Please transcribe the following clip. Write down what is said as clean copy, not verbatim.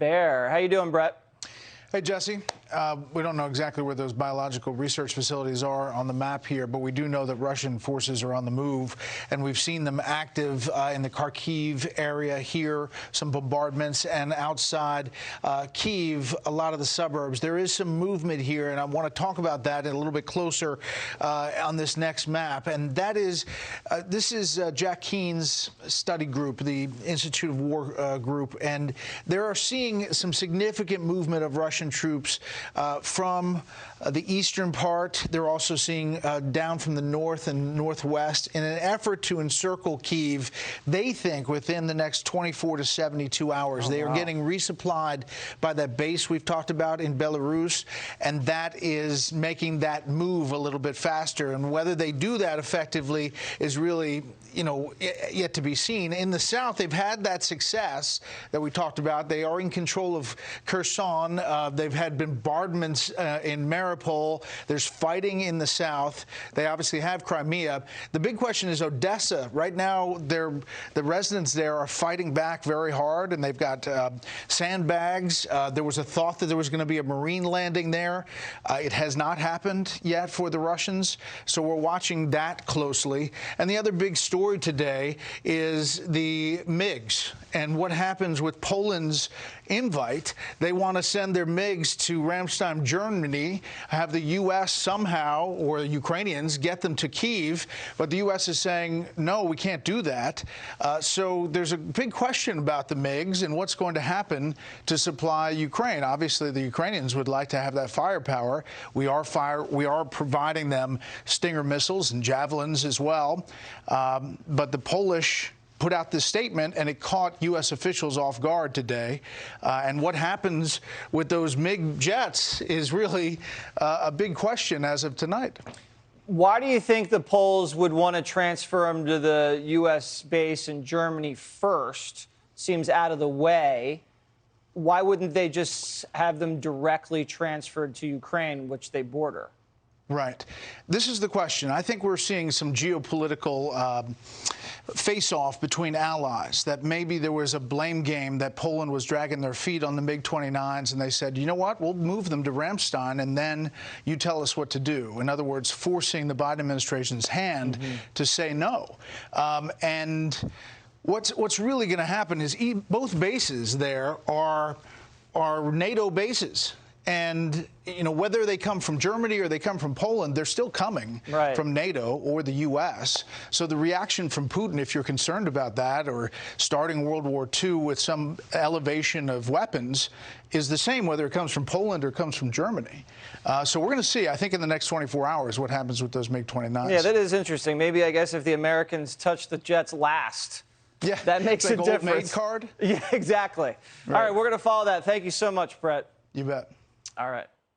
Baier. How you doing, Bret? Hey, Jesse. We don't know exactly where those biological research facilities are on the map here, but we do know that Russian forces are on the move, and we've seen them active in the Kyiv area here, some bombardments, and outside Kyiv, a lot of the suburbs. There is some movement here, and I want to talk about that a little bit closer on this next map. And that is, this is Jack Keene's study group, the Institute of War group, and they are seeing some significant movement of Russian troops from the eastern part. They're also seeing down from the north and northwest in an effort to encircle Kyiv. They think within the next 24 to 72 hours. They are getting resupplied by that base we've talked about in Belarus, and that is making that move a little bit faster. And whether they do that effectively is really, yet to be seen. In the south, they've had that success that we talked about. They are in control of Kherson. They've had bombardments in Mariupol. There's fighting in the south. They obviously have Crimea. The big question is Odessa. Right now, the residents there are fighting back very hard, and they've got sandbags. There was a thought that there was going to be a marine landing there. It has not happened yet for the Russians, so we're watching that closely. And the other big story today is the MiGs and what happens with Poland's invite. They want to send their MiGs to Ramstein, Germany, have the U.S. somehow, or the Ukrainians, get them to Kyiv, but the U.S. is saying, no, we can't do that. So there's a big question about the MiGs and what's going to happen to supply Ukraine. Obviously, the Ukrainians would like to have that firepower. We are providing them Stinger missiles and Javelins as well. But the Polish put out this statement, and it caught U.S. officials off guard today. And what happens with those MiG jets is really a big question as of tonight. Why do you think the Poles would want to transfer them to the U.S. base in Germany first? Seems out of the way. Why wouldn't they just have them directly transferred to Ukraine, which they border? Right. This is the question. I think we're seeing some geopolitical face-off between allies, that maybe there was a blame game that Poland was dragging their feet on the MiG-29s, and they said, you know what, we'll move them to Ramstein, and then you tell us what to do. In other words, forcing the Biden administration's hand to say no. And what's really going to happen is both bases there are NATO bases. And, whether they come from Germany or they come from Poland, they're still coming from NATO or the U.S. So the reaction from Putin, if you're concerned about that, or starting World War II with some elevation of weapons, is the same whether it comes from Poland or comes from Germany. So we're going to see, I think, in the next 24 hours what happens with those MiG-29s. Yeah, that is interesting. Maybe, I guess, if the Americans touch the jets last, that makes a difference. Card? Yeah, exactly. Right. All right, we're going to follow that. Thank you so much, Bret. You bet. All right.